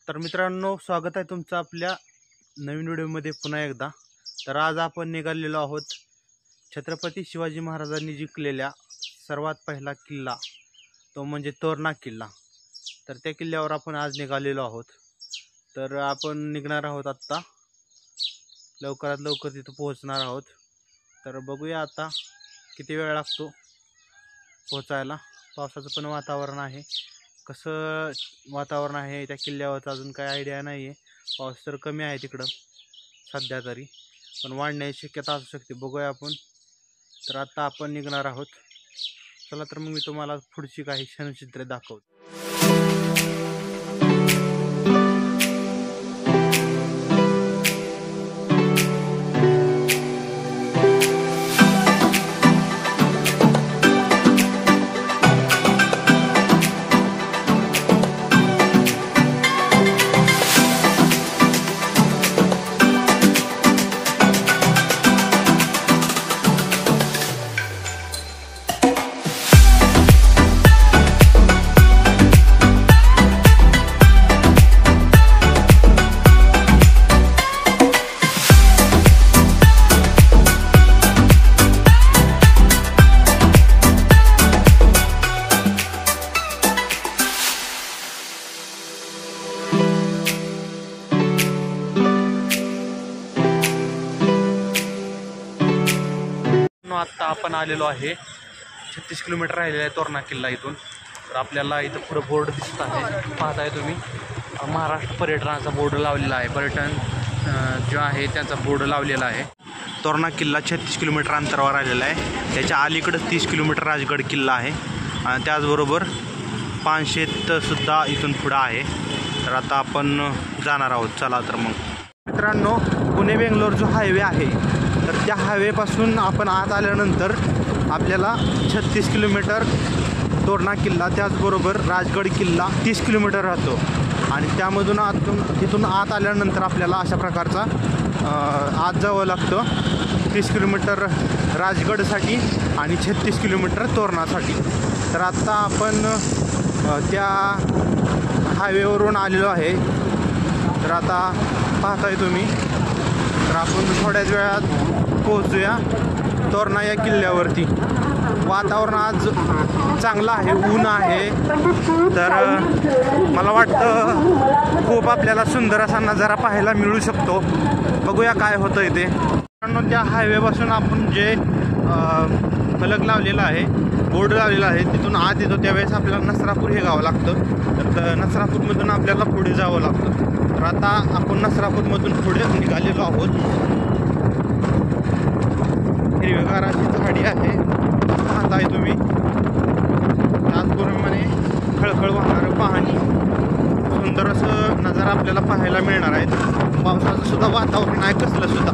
तर मित्रांनो, स्वागत आहे तुमचं आपल्या नवीन व्हिडिओमध्ये पुन्हा एकदा। तर आज आपण निघालेलो आहोत छत्रपती शिवाजी महाराजांनी जिंकलेल्या सर्वात पहिला किल्ला, तो म्हणजे तोरणा किल्ला। तर त्या किल्ल्यावर आपण आज निघालेलो आहोत। तर आपण निघणार आहोत आत्ता, लवकरात लवकर तिथं पोहोचणार आहोत। तर बघूया आता किती वेळ लागतो पोहोचायला। पावसाचं पण वातावरण आहे, कसं वातावरण आहे त्या किल्ल्यावरचं अजून काही आयडिया नाही आहे। पाऊस तर कमी आहे तिकडं सध्या तरी, पण वाढण्याची शक्यता असू शकते, बघूया आपण। तर आता आपण निघणार आहोत, चला तर मग मी तुम्हाला पुढची काही क्षणचित्रे दाखवतो। आता आपण आलेलो आहे, 36 किलोमीटर राहिलेला आहे तोरणा किल्ला इथून। तर आपल्याला इथं पुढे बोर्ड दिसत आहे, पाहताय तुम्ही, महाराष्ट्र पर्यटनाचा बोर्ड लावलेला आहे। पर्यटन जो आहे त्याचा बोर्ड लावलेला आहे। तोरणा किल्ला 36 किलोमीटर अंतरावर आलेला आहे। त्याच्या अलीकडे 30 किलोमीटर राजगड किल्ला आहे आणि त्याचबरोबर पानशेत सुद्धा इथून पुढं आहे। तर आता आपण जाणार आहोत, चला तर मग मित्रांनो। पुणे बेंगलोर जो हायवे आहे, तर त्या हायवेपासून आपण आत आल्यानंतर आपल्याला 36 किलोमीटर तोरणा किल्ला, त्याचबरोबर राजगड किल्ला 30 किलोमीटर राहतो। आणि त्यामधून तिथून आत आल्यानंतर आपल्याला अशा प्रकारचा आत जावं लागतं, 30 किलोमीटर राजगडसाठी आणि 36 किलोमीटर तोरणासाठी। तर आत्ता आपण त्या हायवेवरून आलेलो आहे। तर आता पाहताय तुम्ही, तर आपण थोड्याच वेळात पोहोचूया तोरणा या किल्ल्यावरती। वातावरण आज चांगलं आहे, ऊन आहे, तर मला वाटतं खूप आपल्याला सुंदर असा नजारा पाहायला मिळू शकतो। बघूया काय होतं इथे। मित्रांनो, त्या हायवेपासून आपण जे फलक लावलेला आहे, बोर्ड लावलेला आहे, तिथून आत येतो त्यावेळेस आपल्याला नसरापूर हे गाव लागतं। तर नसरापूरमधून आपल्याला पुढे जावं लागतं। तर आता आपण नसरापूरमधून पुढे निघालेलो आहोत। हिरवीगार अशी झाडी आहे, पाहताय तुम्ही, त्याचबरोबर खळखळ वाहणारं पाणी, सुंदर असं नजारा आपल्याला पाहायला मिळणार आहे। पावसाचं सुद्धा वातावरण आहे कसलं सुद्धा,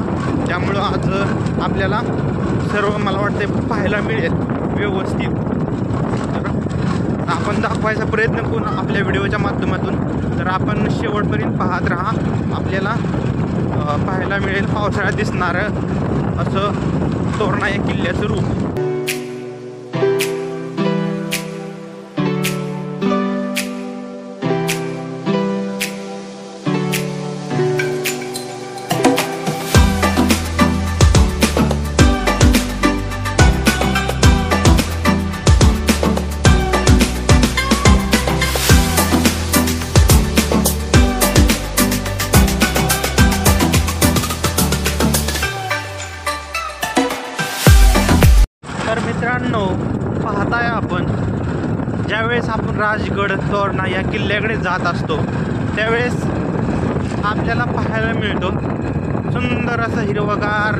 त्यामुळं आज आपल्याला सर्व मला वाटते पाहायला मिळेल व्यवस्थित। तर आपण दाखवायचा प्रयत्न करू आपल्या व्हिडिओच्या माध्यमातून। तर आपण शेवटपर्यंत पाहत राहा, आपल्याला पाहायला मिळेल पावसाळ्यात दिसणारं असं तोरणा या किल्ल्याचं रूप। तर मित्रांनो, पाहताय आपण, ज्यावेळेस आपण राजगड तोरणा या किल्ल्याकडे जात असतो त्यावेळेस आपल्याला पाहायला मिळतो सुंदर असं हिरवगार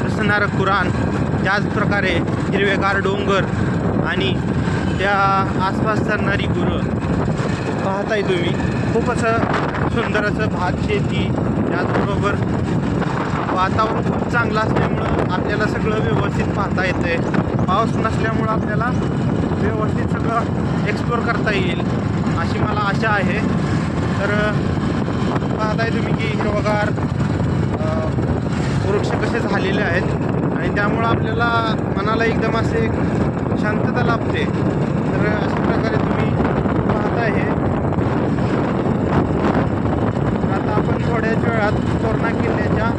असणारं कुराण, त्याचप्रकारे हिरवेगार डोंगर आणि त्या आसपास चालणारी गुरं पाहताय तुम्ही। खूप असं सुंदर असं भात शेती, त्याचबरोबर वातावरण खूप चांगलं असल्यामुळं आपल्याला सगळं व्यवस्थित पाहता येते। पाऊस नसल्यामुळं आपल्याला व्यवस्थित सगळं एक्सप्लोर करता येईल अशी मला आशा आहे। तर पाहताय तुम्ही की हिरवगार वृक्ष कसे झालेले आहेत आणि त्यामुळं आपल्याला मनाला एकदम असे शांतता लाभते। तर अशा प्रकारे तुम्ही पाहताय हे थोड्याच वेळात तोरणा किल्ल्याच्या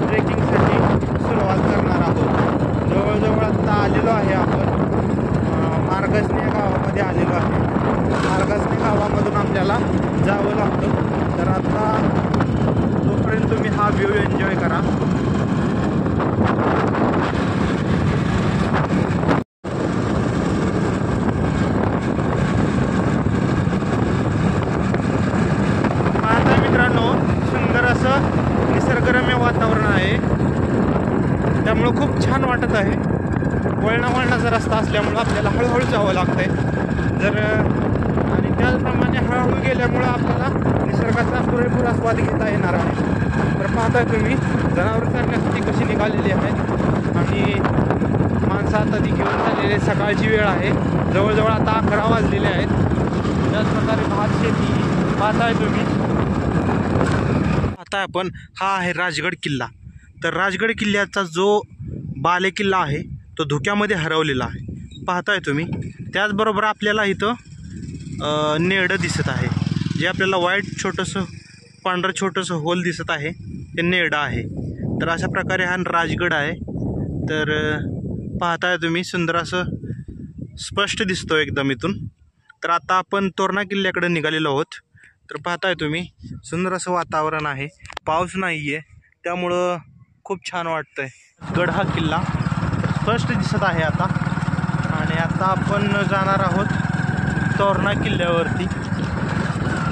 ट्रेकिंगसाठी सुरुवात करणार आहोत. जवळजवळ आत्ता आलेलो आहे आपण मार्गसने या गावामध्ये आलेलो आहे. मार्गसने गावामधून आपल्याला जावं लागतं. तर आता तोपर्यंत तुम्ही हा व्ह्यू एन्जॉय करा. पाहता मित्रांनो, सुंदर असं निसर्गरम्य वातावरण आहे, त्यामुळं खूप छान वाटत आहे. वळणावळणाचा रस्ता असल्यामुळं आपल्याला हळूहळू जावं लागतंय. आणि त्याचप्रमाणे हळूहळू गेल्यामुळं आपल्याला निसर्गाचा पुरेपूर आस्वाद घेता येणार आहे. तर पाहताय तुम्ही जनावर करण्यासाठी कशी निघालेली आहेत आणि माणसं आता ती घेऊन झालेली. सकाळची वेळ आहे, जवळजवळ आता 11 वाजलेले आहेत. त्याचप्रकारे भात शेती पाहताय तुम्ही. आता आपण हा आहे राजगड किल्ला. तर राजगड किल्ल्याचा जो बाले किल्ला आहे तो धुक्यामध्ये हरवलेला आहे, पाहताय तुम्ही. त्याचबरोबर आपल्याला इथं नेरडं दिसत आहे, जे आपल्याला वाईट छोटंसं पांढरं छोटंसं होल दिसत आहे ते नेरडं आहे. तर अशा प्रकारे हा राजगड आहे. तर पाहताय तुम्ही, सुंदर असं स्पष्ट दिसतो एकदम इथून. तर आता आपण तोरणा किल्ल्याकडे निघालेलो आहोत. तर पाहताय तुम्ही सुंदर असं वातावरण आहे, पाऊस नाही आहे, त्यामुळं खूप छान वाटतंय. गड हा किल्ला स्पष्ट दिसत आहे आता. आणि आता आपण जाणार आहोत तोरणा किल्ल्यावरती.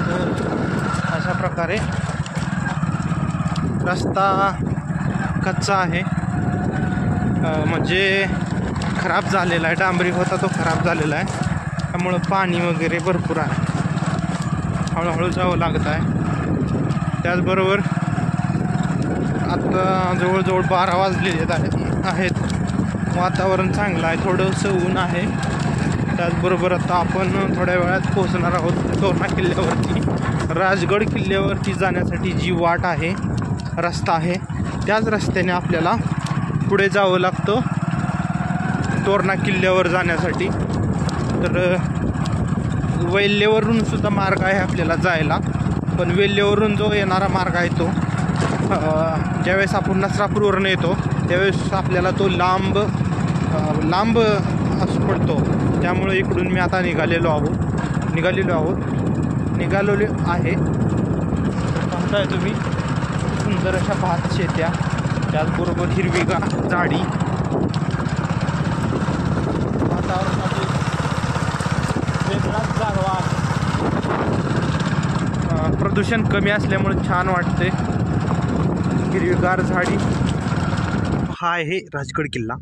तर अशा प्रकारे रस्ता कच्चा आहे, म्हणजे खराब झालेला आहे. डांबरी होता तो खराब झालेला आहे, त्यामुळं पाणी वगैरे भरपूर आहे. हळूहळू जावं लागत आहे. त्याचबरोबर आता जवळजवळ 12 वाजलेले आहेत. वातावरण चांगलं आहे, थोडंसं ऊन आहे. त्याचबरोबर आता आपण थोड्या वेळात पोहोचणार आहोत तोरणा किल्ल्यावरती. राजगड किल्ल्यावरती जाण्यासाठी जी वाट आहे, रस्ता आहे, त्याच रस्त्याने आपल्याला पुढे जावं लागतं तोरणा किल्ल्यावर जाण्यासाठी. तर वेल्हेवरून सुद्धा मार्ग आहे आपल्याला जायला, पण वेल्हेवरून जो येणारा मार्ग आहे तो ज्यावेळेस आपण नसरापूरवरून येतो त्यावेळेस आपल्याला तो लांब असं पडतो. त्यामुळे इकडून मी आता निघालेलो आहे. पाहताय तुम्ही सुंदर अशा भात शेत्या, त्याचबरोबर हिरवीगार झाडी. वातावरणामध्ये वेगळाच गारवा आहे. प्रदूषण कमी असल्यामुळे छान वाटते. हिरवीगार झाडी. हा आहे राजगड किल्ला.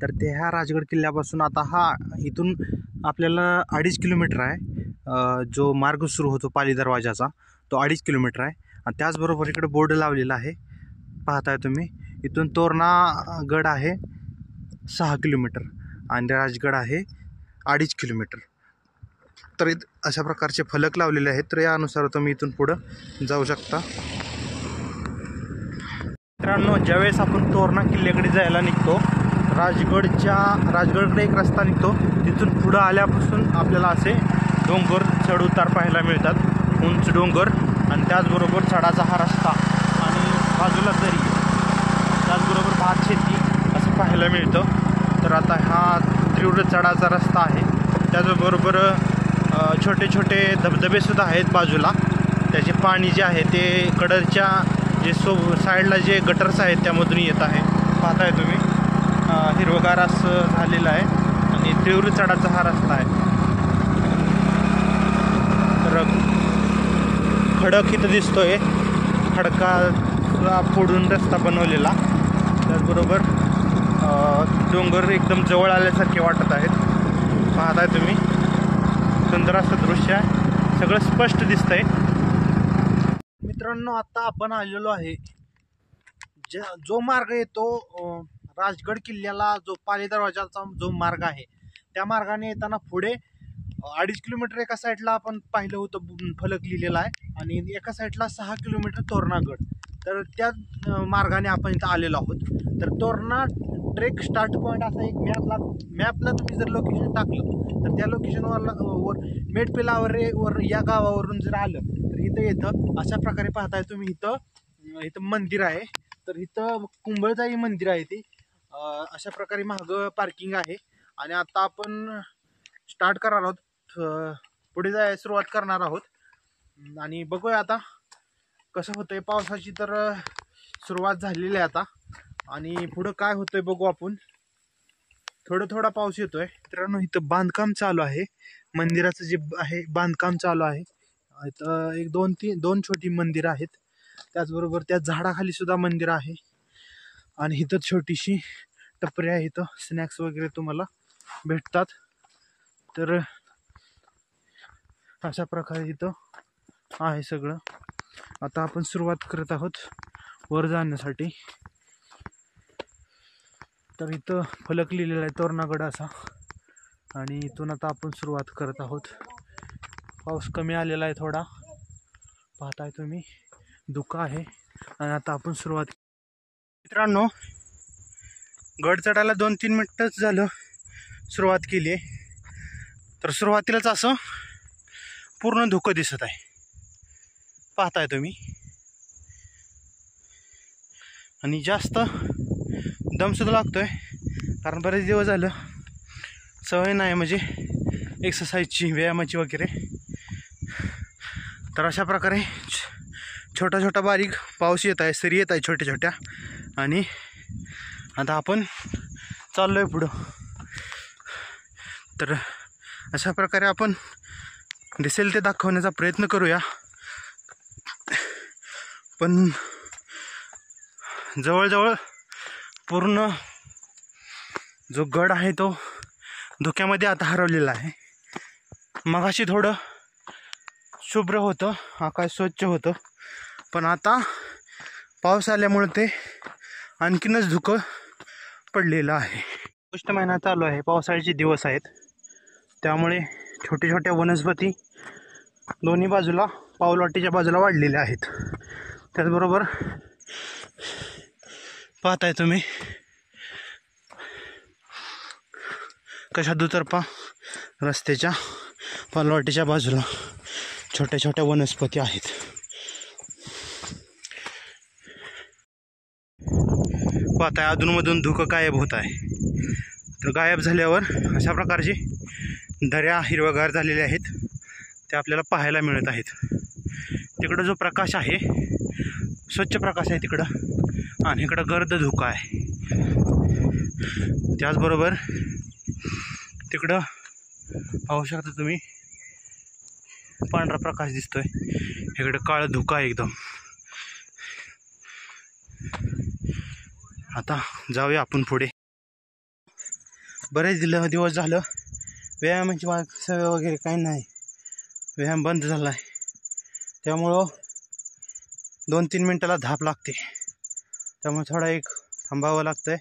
तर ह्या राजगड किल्ल्यापासून आता इथून आपल्याला 2.5 किलोमीटर आहे. जो मार्ग सुरू होतो पाली दरवाजाचा तो 2.5 किलोमीटर आहे. आणि त्याचबरोबर इकडे बोर्ड लावलेला आहे, पाहताय तुम्ही. इथून तोरणा गड आहे 6 किलोमीटर आणि राजगड आहे 2.5 किलोमीटर. तर अशा प्रकारचे फलक लावलेले आहेत. तर यानुसार तुम्ही इथून पुढं जाऊ शकता. मित्रांनो, ज्यावेळेस आपण तोरणा किल्ल्याकडे जायला निघतो, राजगडकडे एक रस्ता निघतो. तिथून पुढं आल्यापासून आपल्याला असे डोंगर चढ उतार पाहायला मिळतात, उंच डोंगर आणि त्याचबरोबर चढाचा हा रस्ता आणि बाजूला दरी, त्याचबरोबर भात शेती असं पाहायला मिळतं. तर आता हा तीव्र चढाचा रस्ता आहे. त्याचबरोबर छोटे छोटे धबधबेसुद्धा आहेत बाजूला. त्याचे पाणी जे आहे ते कडरच्या जे साईडला जे गटर्स आहेत त्यामधून येत आहे, पाहताय तुम्ही. हिरवगार असं झालेलं आहे आणि तीव्र चढाचा हा रस्ता आहे. तर खडक इथं दिसतोय, खडकाला फोडून रस्ता बनवलेला. त्याचबरोबर डोंगर एकदम जवळ आल्यासारखे वाटत आहेत, पाहताय तुम्ही. सुंदर असं दृश्य आहे, सगळं स्पष्ट दिसतंय. मित्रांनो, आता आपण आलेलो आहे जो मार्ग येतो राजगड किल्ल्याला, जो पाली दरवाजाचा जो मार्ग आहे त्या मार्गाने येताना पुढे 2.5 किलोमीटर एका साईडला आपण पाहिलं होतं फलक लिहिलेला आहे आणि एका साईडला 6 किलोमीटर तोरणागड. तर त्या मार्गाने आपण इथं आलेलो आहोत. तर तोरणा ट्रेक स्टार्ट पॉईंट असा एक मॅपला तुम्ही जर लोकेशन टाकलं तर त्या लोकेशनवर मेटपेलावर या गावावरून जर आलं तर इथं येतं अशा प्रकारे पाहताय तुम्ही. इथं मंदिर आहे. तर इथं कुंभळजाई मंदिर आहे ते. अशा प्रकारे मागं पार्किंग आहे. आणि आता आपण स्टार्ट करणार आहोत, पुढे जायला सुरुवात करणार आहोत. आणि बघूया आता कसं होतंय. पावसाची तर सुरुवात झालेली आहे आता, आणि पुढं काय होतंय बघू आपण. थोडा पाऊस येतोय मित्रांनो. इथं बांधकाम चालू आहे, मंदिराचं जे आहे बांधकाम चालू आहे. इथं एक दोन छोटी मंदिर आहेत. त्याचबरोबर त्या झाडाखाली सुद्धा मंदिर आहे. आणि इथं छोटीशी टपरी आहे, इथं स्नॅक्स वगैरे तुम्हाला भेटतात. तर अशा प्रकारे इथं आहे सगळं. आता आपण सुरुवात करत आहोत वर जाण्यासाठी. तर इथं फलक लिहिलेला आहे तोरणागड असा, आणि इथून आता आपण सुरुवात करत आहोत. पाऊस कमी आलेला आहे थोडा, पाहताय तुम्ही, धुकं आहे. आणि आता आपण सुरुवात. मित्रांनो, गड चढायला 2-3 मिनिटच झालं सुरुवात केली आहे. तर सुरुवातीलाच असं पूर्ण धुकं दिसत आहे, पाहताय तुम्ही. आणि जास्त दमसुद्धा लागतोय, कारण बरेच दिवस झालं सवय नाही, म्हणजे एक्सरसाइजची, व्यायामाची वगैरे. तर अशा प्रकारे छोटा बारीक पाऊस येत आहे, सरी येत आहे छोट्या. आणि आता आपण चाललोय पुढं. तर अशा प्रकारे आपण दिसेल ते दाखवण्याचा प्रयत्न करूया. पण जवळजवळ पूर्ण जो गड आहे तो धुक्यामध्ये आता हरवलेला आहे. मगाशी थोडं शुभ्र होतं, आकाश स्वच्छ होतं, पण आता पाऊस आल्यामुळे ते आणखीनच धुकं पडलेलं आहे. ऑगस्ट महिना चालू आहे, पावसाळ्याचे दिवस आहेत, त्यामुळे छोट्या वनस्पती दोन्ही बाजूला, पाऊलवाटेच्या बाजूला वाढलेल्या आहेत. त्याचबरोबर पाहताय तुम्ही कशा दुतर्फा रस्त्याच्या पाऊलवाटेच्या बाजूला छोट्या वनस्पती आहेत. पाहताय अधूनमधून धुकं गायब होत आहे. तर गायब झाल्यावर अशा प्रकारचे दऱ्या हिरव्यागार झालेल्या आहेत, ते आपल्याला पाहायला मिळत आहेत. तिकडं जो प्रकाश आहे, स्वच्छ प्रकाश आहे तिकडं, आणि इकडं गर्द धुकं आहे. त्याचबरोबर तिकडं पाहू शकता तुम्ही, पांढरा प्रकाश दिसतोय, इकडं काळं धुकं आहे एकदम. आता जाऊया आपण पुढे. बरेच दिवस झालं व्यायामाची सवय वगैरे काही नाही, व्यायाम बंद झाला आहे. त्यामुळं 2-3 मिनिटाला धाप लागते, त्यामुळे थोडा थांबावं लागतंय,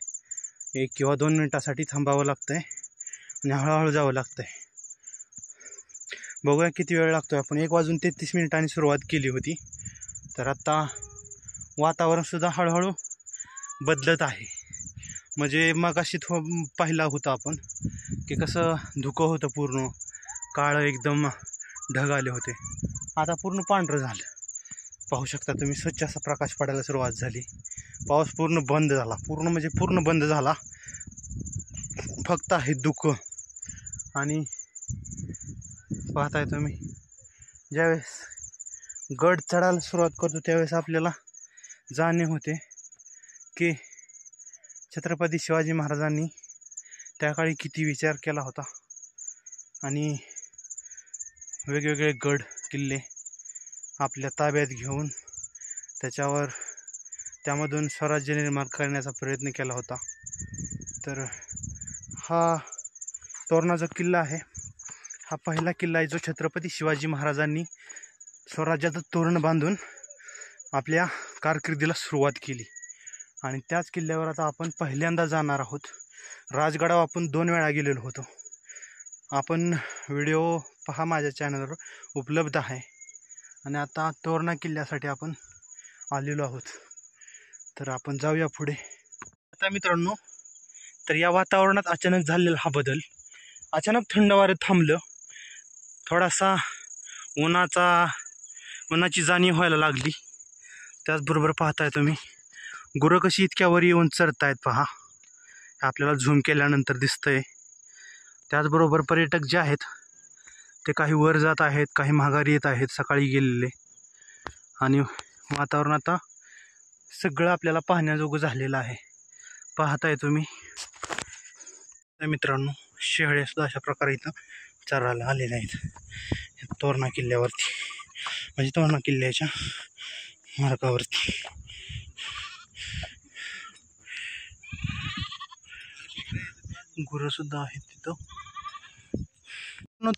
1 किंवा 2 मिनिटासाठी थांबावं लागतंय, आणि हळूहळू जावं लागतंय. बघूया किती वेळ लागतोय. आपण 1:33 सुरुवात केली होती. तर आता वातावरणसुद्धा हळूहळू बदलत आहे. म्हणजे मगाशी पाहिला होता आपण की कसं धुकं होतं, पूर्ण काळं एकदम ढग आले होते, आता पूर्ण पांढरं झालं. पाहू शकता तुम्ही, स्वच्छ असा प्रकाश पडायला सुरुवात झाली. पाऊस पूर्ण बंद झाला, पूर्ण बंद झाला. फक्त आहे धुकं. आणि पाहताय तुम्ही, ज्यावेळेस गड चढायला सुरुवात करतो त्यावेळेस आपल्याला जाणीव होते की छत्रपती शिवाजी महाराजांनी त्या काळी किती विचार केला होता, आणि वेगवेगळे गड किल्ले आपल्या ताब्यात घेऊन त्यामधून स्वराज्य निर्माण करण्याचा प्रयत्न केला होता. तर हा तोरणाचा किल्ला आहे, हा पहिला किल्ला आहे जो छत्रपती शिवाजी महाराजांनी स्वराज्याचं तोरण बांधून आपल्या कारकिर्दीला सुरुवात केली. आणि त्याच किल्ल्यावर आता आपण पहिल्यांदा जाणार आहोत. राजगडावर आपण 2 वेळा गेलेलो होतो. आपण व्हिडिओ पहा, माझ्या चॅनलवर उपलब्ध आहे. आणि आता तोरणा किल्ल्यासाठी आपण आलेलो आहोत. तर आपण जाऊया पुढे. आता मित्रांनो, तर या वातावरणात अचानक झालेला हा बदल, अचानक थंड वारे थांबलं, थोडासा उन्हाची जाणीव व्हायला लागली. त्याचबरोबर पाहताय तुम्ही गुरं कशी इतक्यावर येऊन चरतायत पहा. आपल्याला झूम केल्यानंतर दिसतंय. त्याचबरोबर पर्यटक जे आहेत ते काही वर जात आहेत, काही माघारी येत आहेत सकाळी गेलेले. आणि वातावरण आता सगळं आपल्याला पाहण्याजोगं झालेलं आहे. पाहताय तुम्ही मित्रांनो, शेळ्या सुद्धा अशा प्रकारे इथं चरायला आलेल्या आहेत तोरणा किल्ल्यावरती, म्हणजे तोरणा किल्ल्याच्या मार्गावरती. गुरं सुद्धा आहेत तिथं.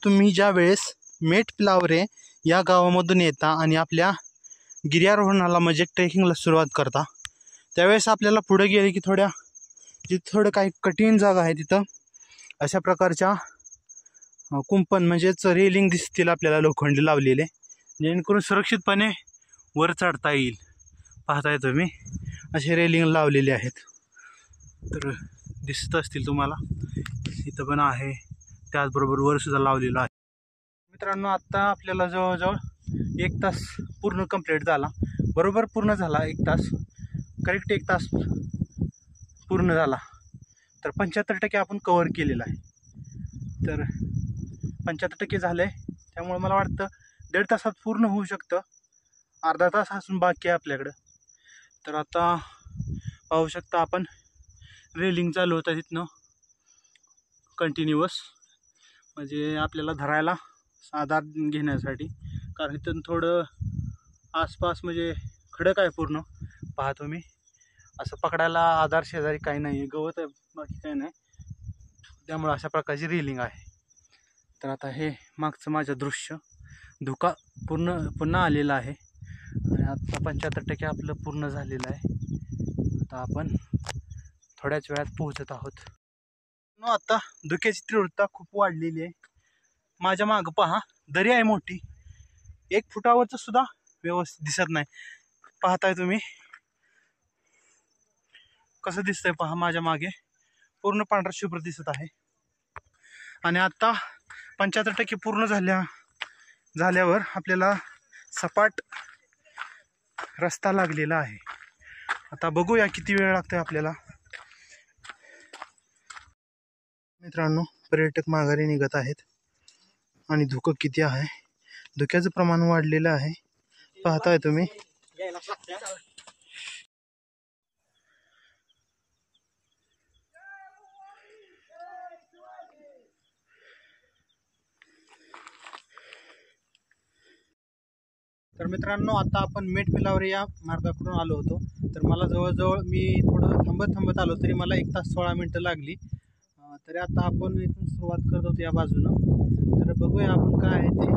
तुम्ही ज्या वेळेस मेटपिलावरे या गावामधून येता आणि आपल्या गिर्यारोहणाला म्हणजे ट्रेकिंगला सुरुवात करता, त्यावेळेस आपल्याला पुढे गेले की थोडं काही कठीण जागा आहे तिथं अशा प्रकारच्या कुंपण म्हणजेच रेलिंग दिसतील आपल्याला लोखंडी लावलेले, जेणेकरून सुरक्षितपणे वर चढता येईल. पाहताय तुम्ही असे रेलिंग लावलेले आहेत. तर दिसत असतील तुम्हाला, इथं पण आहे. त्याचबरोबर वर सुद्धा लावलेलं आहे. मित्रांनो, आता आपल्याला जवळजवळ 1 तास पूर्ण कंप्लीट झाला. बरोबर पूर्ण झाला 1 तास, करेक्ट 1 तास पूर्ण झाला. तर 75% आपण कवर केलेला आहे. तर 75% झालं आहे. त्यामुळे मला वाटतं 1.5 तासात पूर्ण होऊ शकतं. अर्धा तास असून बाकी आहे आपल्याकडं. तर आता पाहू शकता आपण रेलिंग चालू होतं तिथनं कंटिन्युअस, म्हणजे आपल्याला धरायला आधार घेण्यासाठी. कारण इथून थोडं आसपास म्हणजे खडक आहे पूर्ण. पहा तुम्ही, असं पकडायला आधार शेजारी काही नाही आहे, गवत आहे, बाकी काही नाही. त्यामुळे अशा प्रकारची रेलिंग आहे. तर आता हे मागचं माझं दृश्य, धुका पुन्हा आलेला आहे. आणि आता 75% आपलं पूर्ण झालेलं आहे. आता आपण थोड्याच वेळात पोहोचत आहोत. आता धुक्याची तीव्रता खूप वाढलेली आहे. माझ्या मागं पहा, दरी आहे मोठी, 1 फुटावरचं सुद्धा व्यवस्थित दिसत नाही. पाहताय तुम्ही कसं दिसतंय पहा, माझ्या मागे पूर्ण पांढरा शुभ्र दिसत आहे. आणि आता 75% पूर्ण झाल्यावर आपल्याला सपाट रस्ता लागलेला आहे. आता बघूया किती वेळ लागतोय आपल्याला. मित्रांनो, पर्यटक माघारी निघत आहेत आणि धुकं किती आहे, धुक्याचं प्रमाण वाढलेलं आहे. पाहताय तुम्ही. तर मित्रांनो, आता आपण मेटपिलावरे या मार्गाकडून आलो होतो. तर मला जवळजवळ मी थोडं थांबत आलो तरी मला 1 तास 16 मिनटं लागली. तरी आता आपण इथून सुरुवात करत होतो या बाजूनं. तर बघूया आपण काय आहे ते.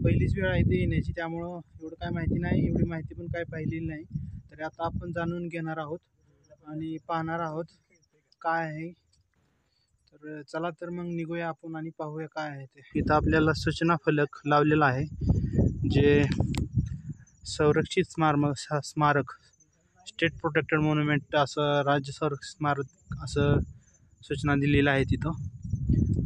पहिलीच वेळ आहे ते येण्याची, त्यामुळं एवढं काय माहिती नाही, एवढी माहिती पण काय पाहिलेली नाही. तरी आता आपण जाणून घेणार आहोत आणि पाहणार आहोत काय आहे. तर चला तर मग निघूया आपण आणि पाहूया काय आहे ते. इथं आपल्याला सूचना फलक लावलेला आहे, जे संरक्षित स्मारक स्टेट प्रोटेक्टेड मॉन्युमेंट असं, राज्य संरक्षित स्मारक असं सूचना दिलेल्या आहे तिथं.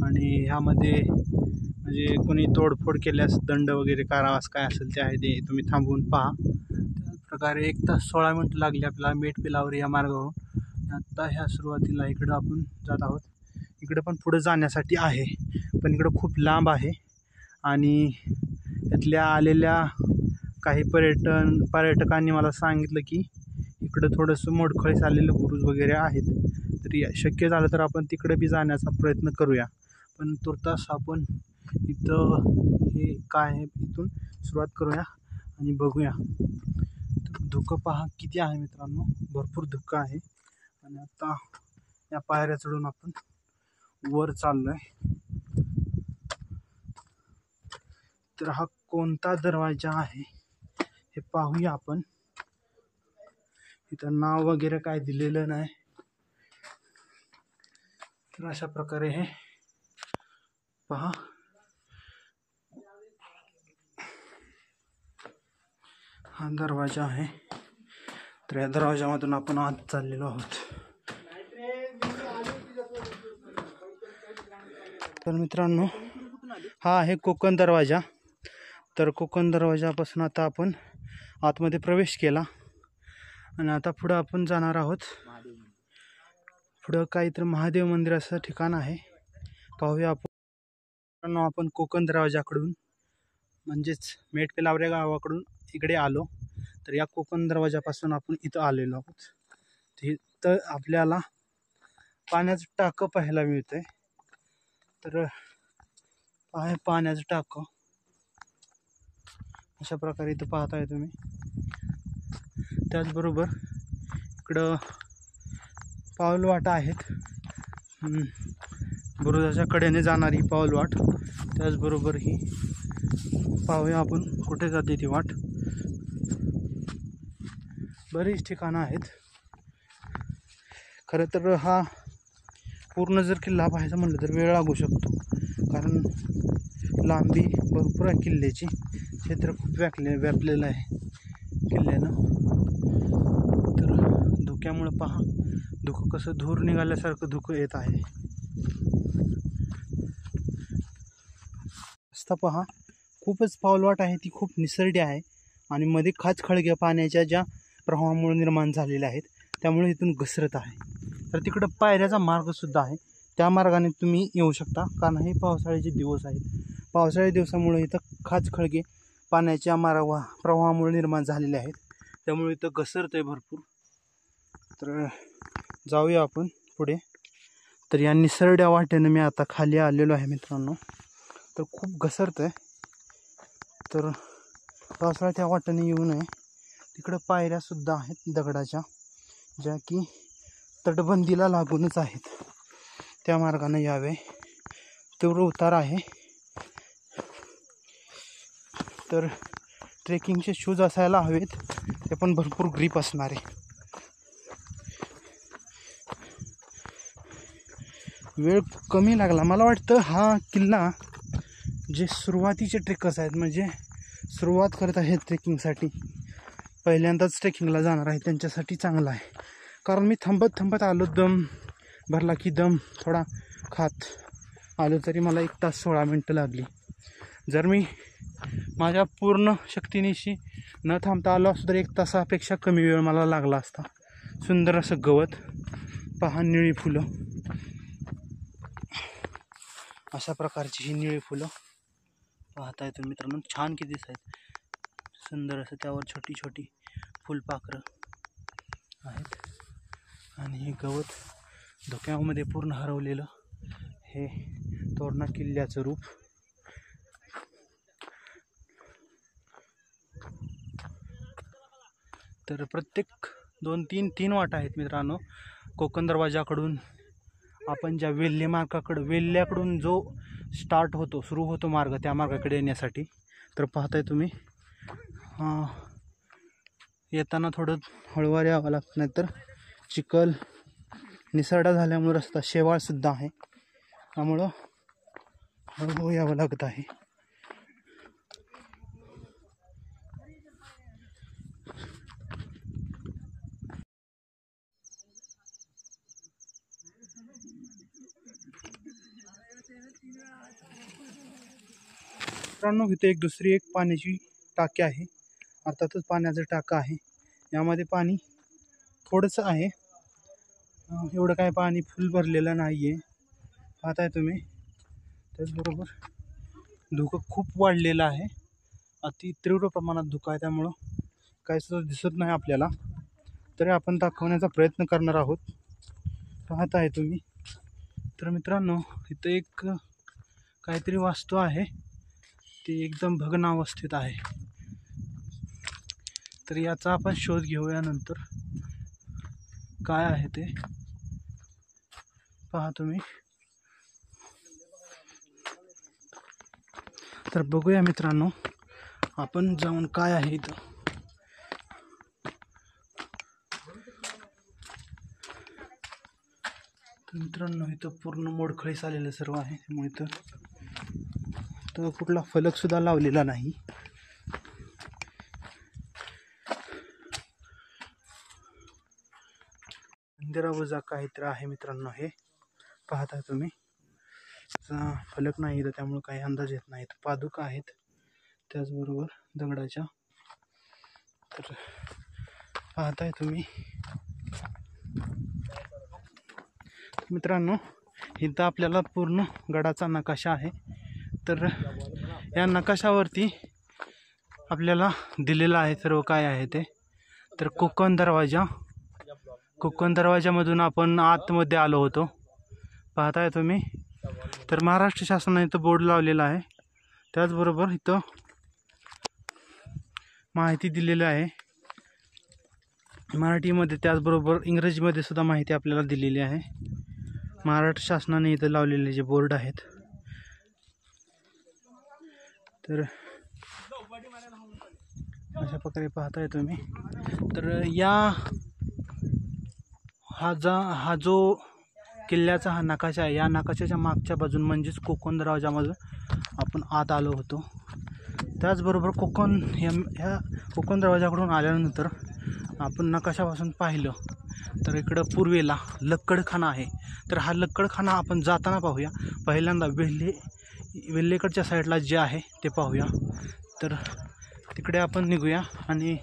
आणि ह्यामध्ये म्हणजे कोणी तोडफोड केल्यास दंड वगैरे कारावास काय असेल ते आहे, ते तुम्ही थांबवून पहा. त्याप्रकारे 1 तास 16 मिनटं लागली आपल्याला मेटपिलावरे या मार्गावरून. आत्ता ह्या सुरुवातीला इकडं आपण जात आहोत. इकडं पण पुढं जाण्यासाठी आहे, पण इकडं खूप लांब आहे. आणि इथल्या आलेल्या काही पर्यटकांनी मला सांगितलं की इकडं थोडंसं मोडखळीस आलेलं बुरुज वगैरे आहेत. तरी शक्य झालं तर आपण तिकडे बी जाण्याचा प्रयत्न करूया. पण तुर्तास आपण इथं हे काय आहे इथून सुरुवात करूया आणि बघूया. धुकं पहा किती आहे मित्रांनो, भरपूर धुकं आहे. आणि आता या पायऱ्या चढून आपण वर चाललोय. तर हा कोणता दरवाजा आहे हे पाहूया आपण. इथं नाव वगैरे काय दिलेलं नाही. तर अशा प्रकारे हे पहा, हा दरवाजा आहे. तर या दरवाजामधून आपण आत चाललेलो आहोत. तर मित्रांनो, हा आहे कोकण दरवाजा. तर कोकण दरवाजापासून आता आपण आतमध्ये प्रवेश केला आणि आता पुढं आपण जाणार आहोत. पुढं काहीतरी महादेव मंदिर असं ठिकाण आहे, पाहूया आपण. आपण कोकण दरवाजाकडून म्हणजेच मेटपेलावरे गावाकडून इकडे आलो. तर या कोकण दरवाजापासून आपण इथं आलेलो आहोत. तर आपल्याला पाण्याचं टाकं पाहायला मिळतंय. तर आहे पाण्याचं टाकं अशा प्रकारे इथं पाहताय तुम्ही. त्याचबरोबर इकडं पाऊलवाटा आहेत, बुरुजाच्या कडेने जाणारी पाऊलवाट. त्याचबरोबर ही पाहूया आपण कुठे जाते ती वाट. बरीच ठिकाणं आहेत. खरं तर हा पूर्ण जर किल्ला पाहायचा म्हणलं तर वेळ लागू शकतो, कारण लांबी भरपूर आहे किल्ल्याची. क्षेत्र खूप व्यापलेलं आहे किल्ल्यानं. तर धुक्यामुळं पहा, धुकं कसं धूर निघाल्यासारखं धुकं येत आहे. रस्ता पहा, खूपच पाऊलवाट आहे, ती खूप निसरडी आहे आणि मध्ये खाचखळग्या पाण्याच्या ज्या प्रवाहामुळे निर्माण झालेल्या आहेत त्यामुळे इथून घसरत आहे. तर तिकडं पायऱ्याचा मार्गसुद्धा आहे, त्या मार्गाने तुम्ही येऊ शकता, कारण हे पावसाळ्याचे दिवस आहेत. पावसाळ्या दिवसामुळे इथं खाचखळगे पाण्याच्या प्रवाहामुळे निर्माण झालेले आहेत, त्यामुळे इथं घसरतं आहे भरपूर. तर जाऊया आपण पुढे. तर या निसरड्या वाटेनं मी आता खाली आलेलो आहे मित्रांनो. तर खूप घसरतं आहे, तर पावसाळ्यात त्या वाटेने येऊ नये. तिकडं पायऱ्यासुद्धा आहेत दगडाच्या, ज्या की तटबंदीला लागूनच आहेत, त्या मार्गाने यावे. तीव्र उतार आहे. तर ट्रेकिंगचे शूज असायला हवेत, ते पण भरपूर ग्रीप असणारे. वेळ कमी लागला मला वाटतं. हा किल्ला जे सुरुवातीचे ट्रेकर्स आहेत, म्हणजे सुरुवात करत आहेत ट्रेकिंगसाठी, पहिल्यांदाच ट्रेकिंगला जाणार आहे, त्यांच्यासाठी चांगला आहे. कारण मी थांबत थांबत आलो, दम भरला की दम थोडा खात आलो, तरी मला 1 तास 16 मिनटं लागली. जर मी माझ्या पूर्ण शक्तीनिशी न थांबता आलो असतो तर 1 तासापेक्षा कमी वेळ मला लागला असता. सुंदर असं गवत पहा, निळी फुलं, अशा प्रकारची ही निळी फुलं पाहताय तुम्ही मित्रांनो. छान किती दिसत, सुंदर असं त्यावर छोटी छोटी फुलपाखरं आहेत. आणि हे गवत धुक्यामध्ये पूर्ण हरवलेलं हे तोरणा किल्ल्याचं रूप. तर प्रत्येक 2-3 वाटा आहेत मित्रांनो. कोकण दरवाजाकडून आपण ज्या वेल्ल्याकडून जो स्टार्ट होतो, सुरू होतो मार्ग, त्या मार्गाकडे येण्यासाठी. तर पाहताय तुम्ही, येताना थोडं हळूवार यावं लागतं, नाहीतर चिखल निसरडा झाल्यामुळे रस्ता शेवाळसुद्धा आहे, त्यामुळं हळूहळू यावं लागत आहे. मित्रांनो, इथे दुसरी पाण्याची टाकी आहे. अर्थातच पाण्याचं टाकं आहे. यामध्ये पाणी थोडंसं आहे, एवढं काय पाणी फुल भरलेलं नाही आहे, पाहताय तुम्ही. त्याचबरोबर धुकं खूप वाढलेलं आहे, अति तीव्र प्रमाणात धुकं आहे, त्यामुळं काय सुद्धा दिसत नाही आपल्याला. तरी आपण दाखवण्याचा प्रयत्न करणार आहोत, पाहताय तुम्ही. तर मित्रांनो, इथं एक काहीतरी वास्तू आहे, ती एकदम भग्नावस्थेत आहे. तर याचा आपण शोध घेऊया नंतर, काय आहे ते पहा तुम्ही. तर बघूया मित्रांनो, आपण जाऊन काय आहे इथं. तर मित्रांनो, इथं पूर्ण मोडखळीस आलेलं सर्व आहे, त्यामुळे इथं कुठला फलक सुद्धा लावलेला नाही. मंदिरावजा काहीतरी आहे मित्रांनो, हे पाहता तुम्ही. फलक नाही इथं, त्यामुळे काही अंदाज येत नाही. पादुका आहेत, त्याचबरोबर दगडाच्या. तर पाहताय तुम्ही मित्रांनो, इथं आपल्याला पूर्ण गडाचा नकाशा आहे. तर या नकाशावरती आपल्याला दिलेलं आहे सर्व काय आहे ते. तर कोकण दरवाजामधून आपण आतमध्ये आलो होतो, पाहताय तुम्ही. तर महाराष्ट्र शासनाने इथं बोर्ड लावलेला आहे. त्याचबरोबर इथं माहिती दिलेली आहे मराठीमध्ये, त्याचबरोबर इंग्रजीमध्ये सुद्धा माहिती आपल्याला दिलेली आहे. महाराष्ट्र शासनाने इथं लावलेले जे बोर्ड आहेत. तर अशा प्रकारे पाहताय तुम्ही. तर हा जो किल्ल्याचा हा नकाशा आहे, या नकाशाच्या मागच्या बाजून म्हणजेच कोकण दरवाजामधून आपण आत आलो होतो. त्याचबरोबर ह्या कोकण दरवाजाकडून आल्यानंतर आपण नकाशापासून पाहिलं तर इकडं पूर्वेला लक्कडखाना आहे. तर हा लक्कडखाना आपण जाताना पाहूया. पहिल्यांदा वेल्हेकडच्या साईडला जे आहे ते पाहूया. तर तिकडे आपण निघूया आणि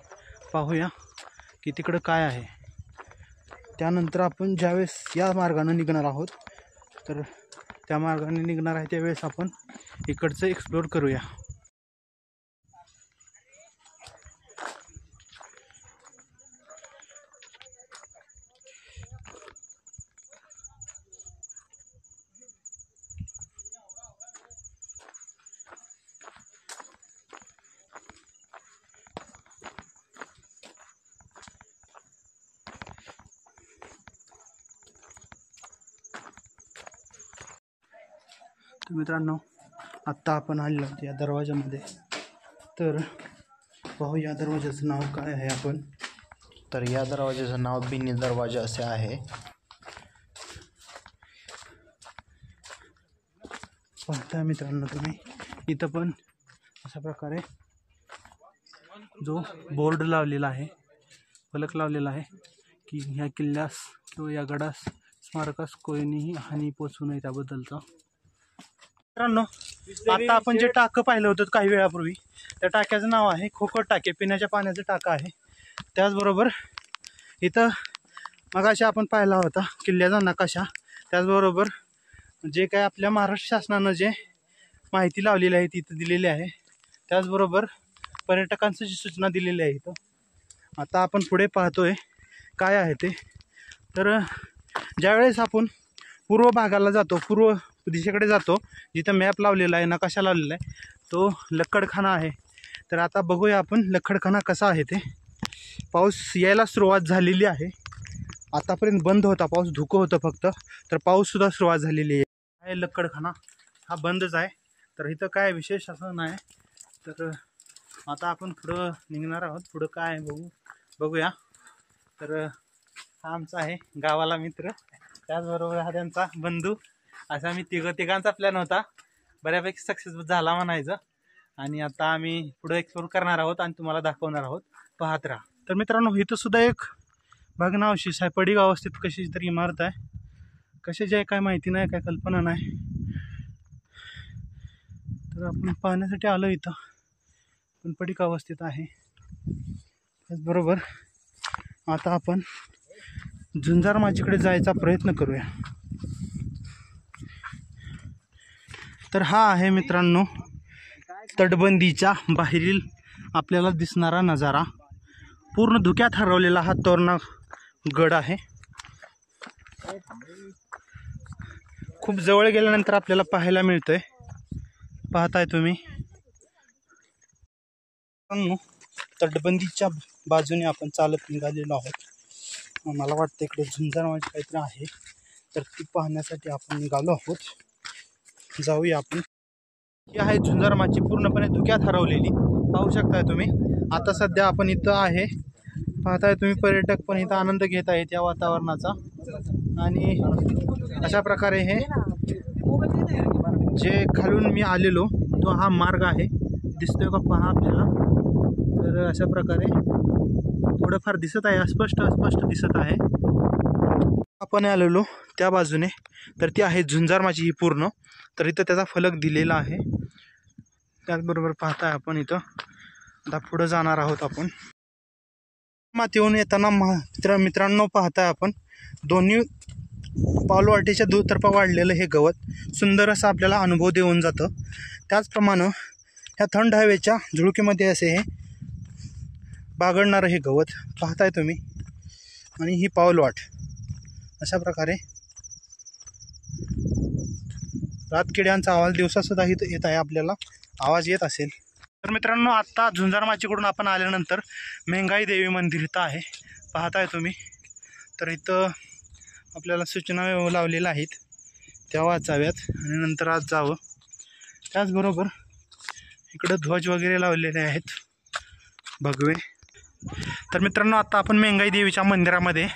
पाहूया की तिकडं काय आहे. त्यानंतर आपण ज्यावेळेस या मार्गाने निघणार आहोत, तर त्या मार्गाने निघणार आहे त्यावेळेस आपण इकडचं एक्सप्लोर करूया. मित्रांनो, आत्ता आपण आलेलो आहोत या दरवाजामध्ये. तर पाहू या दरवाजाचं नाव काय आहे आपण. तर या दरवाजाचं नाव बिन्नी दरवाजा असे आहे. पाहता मित्रांनो तुम्ही, इथं पण अशा प्रकारे जो बोर्ड लावलेला आहे, फलक लावलेला आहे की ह्या किल्ल्यास किंवा या गडास स्मारकास कोणीही हानी पोचू नये त्याबद्दलचा. मित्रांनो, आता आपण जे टाकं पाहिलं होतं काही वेळापूर्वी, त्या टाक्याचं नाव आहे खोकट टाके. पिण्याच्या पाण्याचं टाकं आहे. त्याचबरोबर इथं मगाशी आपण पाहिला होता किल्ल्याचा नकाशा. त्याचबरोबर जे काय आपल्या महाराष्ट्र शासनानं जे माहिती लावलेली आहे तिथं दिलेली आहे. त्याचबरोबर पर्यटकांचं जी सूचना दिलेली आहे इथं. आता आपण पुढे पाहतोय काय आहे ते. तर ज्यावेळेस आपण पूर्व भागाला जातो, पूर्व दिशेकडे जातो, जिथं मॅप लावलेला आहे, नकाशा लावलेला आहे, तो लक्कडखाना आहे. तर आता बघूया आपण लक्कडखाना कसा आहे ते. पाऊस यायला सुरुवात झालेली आहे. आतापर्यंत बंद होता पाऊस, धुकं होतं फक्त. तर पाऊससुद्धा सुरुवात झालेली आहे. लक्कडखाना हा बंदच आहे. तर इथं काय विशेष असं नाही. तर आता आपण पुढं निघणार आहोत. पुढं काय आहे बघूया. तर हा आमचा आहे गावाला मित्र, त्याचबरोबर हा त्यांचा बंधू. असा मी तिघांचा प्लॅन होता. बऱ्यापैकी सक्सेसफुल झाला म्हणायचं. आणि आता आम्ही पुढे एक्सप्लोर करणार आहोत आणि तुम्हाला दाखवणार आहोत. पाहत राहा. तर मित्रांनो, इथं सुद्धा एक भग्नावशेष आहे. पडीक अवस्थेत कशी तरी इमारत आहे. कशाची आहे काय माहिती नाही, काय कल्पना नाही. तर आपण पाहण्यासाठी आलो इथं, पण पडीक अवस्थेत आहे. त्याचबरोबर आता आपण झुंजार माचीकडे जायचा प्रयत्न करूया. तर हा आहे मित्रांनो तटबंदीच्या बाहेरील आपल्याला दिसणारा नजारा. पूर्ण धुक्यात हरवलेला हा तोरणा गड आहे. खूप जवळ गेल्यानंतर आपल्याला पाहायला मिळतंय. पाहताय तुम्ही. तटबंदीच्या बाजूने आपण चालत निघालेलो आहोत. मला वाटतं इकडे झुंजार माची काहीतरी आहे, तर ती पाहण्यासाठी आपण निघालो आहोत. जाऊया आपण. ही आहे झुंजार माची, पूर्णपणे धुक्यात हरवलेली. पाहू शकताय तुम्ही. आता सध्या आपण इथं आहे. पाहताय तुम्ही, पर्यटक पण इथं आनंद घेत आहेत या वातावरणाचा. आणि अशा प्रकारे हे जे खालून मी आलेलो तो हा मार्ग आहे. दिसतोय का पहा आपल्याला. तर अशा प्रकारे थोडंफार दिसत आहे, अस्पष्ट दिसत आहे. आपण आलेलो त्या बाजूने, तर ती आहे झुंजार माची ही पूर्ण. तर इथं त्याचा फलक दिलेला आहे. त्याचबरोबर पाहताय आपण इथं आता पुढं जाणार आहोत आपण. माथेहून येताना मित्रांनो पाहताय आपण दोन्ही पाऊलवाटेच्या दुतर्फा वाढलेलं हे गवत सुंदर असा आपल्याला अनुभव देऊन जातं. त्याचप्रमाणे ह्या थंड हवेच्या झुळकीमध्ये असे हे बागडणारं हे गवत पाहताय तुम्ही. आणि ही पाऊलवाट अशा प्रकारे रातकिड्यांचा आवाज दिवसासुद्धा इथं येत आहे, आपल्याला आवाज येत असेल. तर मित्रांनो आत्ता झुंजारमाचीकडून आपण आल्यानंतर मेंगाई देवी मंदिर इथं आहे, पाहताय तुम्ही. तर इथं आपल्याला सूचना लावलेल्या आहेत त्या वाचाव्यात आणि नंतर आज जावं. त्याचबरोबर इकडं ध्वज वगैरे लावलेले आहेत भगवे. तर मित्रांनो आता आपण मेंगाई देवीच्या मंदिरामध्ये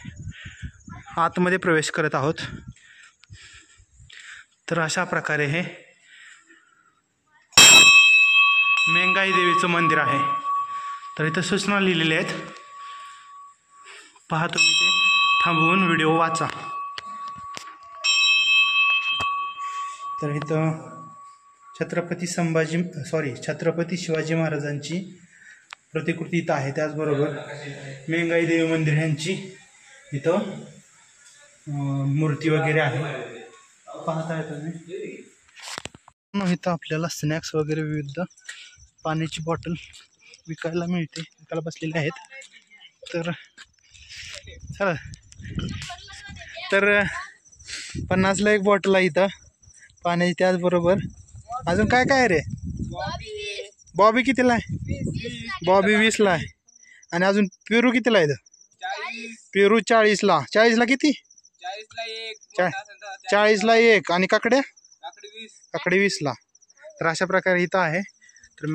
आतमध्ये प्रवेश करत आहोत. तर अशा प्रकारे हे मेंगाई देवीचं मंदिर आहे. तर इथं सूचना लिहिलेल्या आहेत, पहा तुम्ही ते थांबवून व्हिडिओ वाचा. तर इथं छत्रपती शिवाजी महाराजांची प्रतिकृती इथं आहे. त्याचबरोबर मेंगाई देवी मंदिर यांची इथं मूर्ती वगैरे आहे, पाहताय तुम्ही. इथं आपल्याला स्नॅक्स वगैरे विविध पाण्याची बॉटल विकायला मिळते, विकायला बसलेले आहेत. तर चला, तर 50ला एक बॉटल आहे इथं पाण्याची. त्याचबरोबर अजून काय काय रे, बॉबी कितीला आहे? बॉबी 20ला आहे. आणि अजून पेरू कितीला आहे? पेरू 40ला. 40ला किती? 40ला एक. आणि काकड्या? काकडी 20ला. तर अशा प्रकारे इथं आहे. तर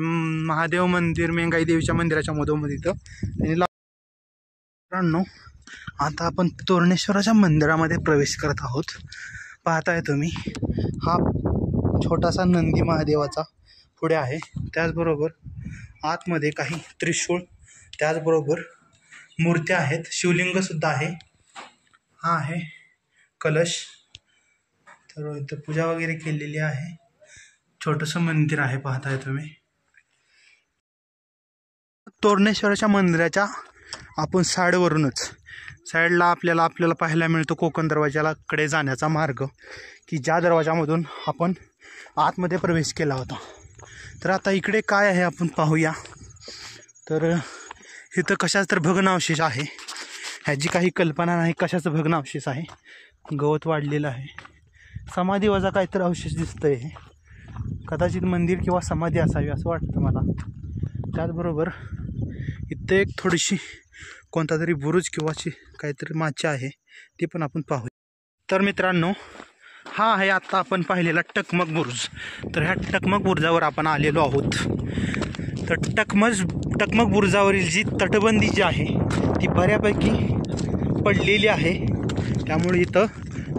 महादेव मंदिर मेंगाई देवीच्या मंदिराच्या मधोमध इथं. मित्रांनो आता आपण तोरणेश्वराच्या मंदिरामध्ये प्रवेश करत आहोत, पाहताय तुम्ही. हा छोटासा नंदी महादेवाचा पुढे आहे. त्याचबरोबर आतमध्ये काही त्रिशूळ, त्याचबरोबर मूर्त्या आहेत, शिवलिंगसुद्धा आहे. हा आहे कलश. तर इथं पूजा वगैरे केलेली आहे. छोटंसं मंदिर आहे, पाहताय तुम्ही. तोरणेश्वराच्या मंदिराच्या आपण साईडला आपल्याला पाहायला मिळतो कोकण दरवाजाला कडे जाण्याचा मार्ग, की ज्या दरवाजामधून आपण आतमध्ये प्रवेश केला होता. तर आता इकडे काय आहे आपण पाहूया. तर इथं कशाच तर भग्नावशेष आहे, ह्याची काही कल्पना नाही कशाचं भग्नावशेष आहे. गवत वाढलेलं आहे, समाधी वजा काहीतरी अवशेष दिसतंय. कदाचित मंदिर किंवा समाधी असावी असं वाटतं मला. त्याचबरोबर इथं एक थोडीशी कोणता तरी बुरुज किंवा काहीतरी माचा आहे, ती पण आपण पाहू. तर मित्रांनो हा आहे आत्ता आपण पाहिलेला टकमक बुरुज. तर ह्या टकमक बुरुजावर आपण आलेलो आहोत. तर टकमक बुरुजावरील जी तटबंदी जी आहे ती बऱ्यापैकी पडलेली आहे. त्यामुळे इथं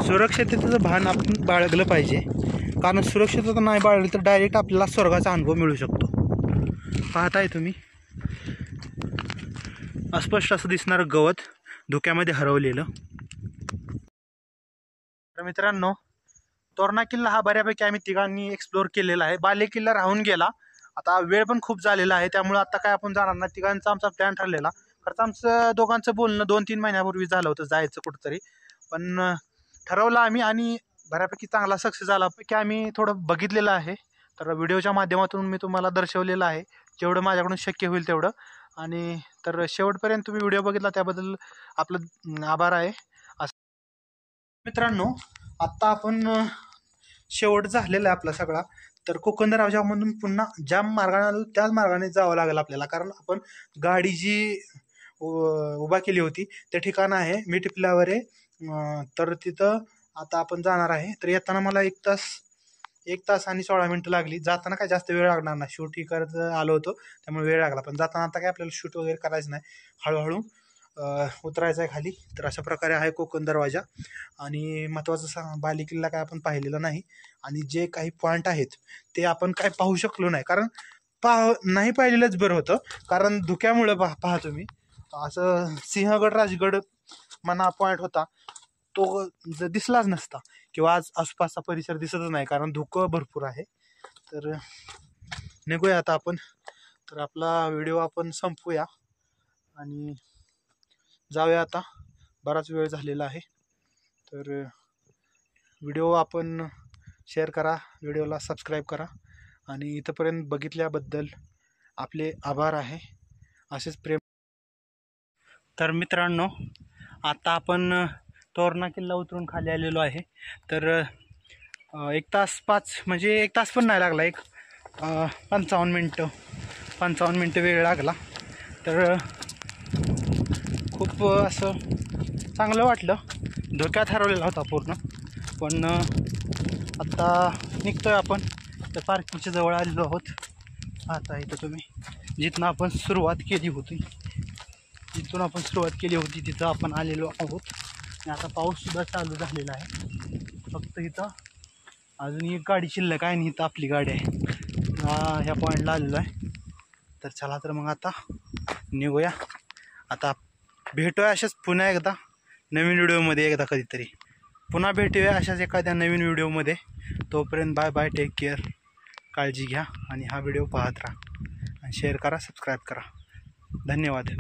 सुरक्षिततेचं भान आपण बाळगलं पाहिजे, कारण सुरक्षितता नाही बाळगली तर डायरेक्ट आपल्याला स्वर्गाचा अनुभव मिळू शकतो. पाहताय तुम्ही अस्पष्ट असं दिसणारं गवत धुक्यामध्ये हरवलेलं. तर मित्रांनो तोरणा किल्ला हा बऱ्यापैकी आम्ही तिघांनी एक्सप्लोअर केलेला आहे. बाले किल्ला राहून गेला, आता वेळ पण खूप झालेला आहे, त्यामुळे आता काय आपण जाणार नाही. तिघांचा आमचा प्लॅन ठरलेला. खरंच आमचं दोघांचं बोलणं 2-3 महिन्यापूर्वी झालं होतं जायचं कुठंतरी, पण ठरवलं आम्ही आणि बऱ्यापैकी चांगला सक्सेस झाला. की आम्ही थोडं बघितलेलं आहे. तर व्हिडिओच्या माध्यमातून मी तुम्हाला दर्शवलेलं आहे जेवढं माझ्याकडून शक्य होईल तेवढं. आणि तर शेवटपर्यंत तुम्ही व्हिडिओ बघितला त्याबद्दल आपलं आभार आहे. असं मित्रांनो आत्ता आपण शेवट झालेला आहे आपला सगळा. तर कोकण दरवाजामधून पुन्हा ज्या मार्गाने आलो त्याच मार्गाने जावं लागेल आपल्याला, कारण आपण गाडी जी उभा केली होती त्या ठिकाण आहे मिठी फ्लावर आहे. तर तिथं आता आपण जाणार आहे. तर येताना मला 1 तास आणि 16 मिनटं लागली. जाताना काय जास्त वेळ लागणार नाही, शूट ही करत आलो होतो त्यामुळे वेळ लागला. पण जाताना आता काय आपल्याला शूट वगैरे करायचं नाही, हळूहळू उतरायचं आहे खाली. तर अशा प्रकारे आहे कोकण दरवाजा. आणि महत्त्वाचं बाले किल्ला काय आपण पाहिलेला नाही, आणि जे काही पॉईंट आहेत ते आपण काय पाहू शकलो नाही, कारण नाही पाहिलेलंच बरं होतं. कारण धुक्यामुळं पहा तुम्ही असं सिंहगड राजगड म्हणा पॉईंट होता तो जर दिसलाच नसता, किंवा आज आसपासचा परिसर दिसतच नाही कारण धुकं भरपूर आहे. तर निघूया आता आपण. तर आपला व्हिडिओ आपण संपवूया आणि जाऊया आता. बराच वेळ झालेला आहे. तर व्हिडिओ आपण शेअर करा, व्हिडिओला सबस्क्राईब करा आणि इथंपर्यंत बघितल्याबद्दल आपले आभार आहे. असेच प्रेम. तर मित्रांनो, आता आपण तोरणा किल्ला उतरून खाली आलेलो आहे. तर 1 तास 5 म्हणजे 1 तास पण नाही लागला, 55 मिनटं वेळ लागला. तर खूप असं चांगलं वाटलं. धोक्यात हरवलेला होता पूर्ण. पण आत्ता निघतोय आपण. तर पार्किंगच्या जवळ आलेलो आहोत. आता इथं तुम्ही जिथून आपण सुरुवात केली होती तिथं आपण आलेलो आहोत. आणि आता पाऊससुद्धा चालू झालेला आहे. फक्त इथं अजून एक गाडी शिल्लक आहे आणि इथं आपली गाडी आहे. ह्या पॉईंटला आलेलो आहे. तर चला तर मग आता निघूया. आता भेटूया अशाच पुन्हा एकदा नवीन व्हिडिओमध्ये. एकदा कधीतरी पुन्हा भेटूया अशाच एखाद्या नवीन व्हिडिओमध्ये. तोपर्यंत बाय बाय, टेक केअर, काळजी घ्या आणि हा व्हिडिओ पाहत राहा आणि शेअर करा, सबस्क्राईब करा. धन्यवाद.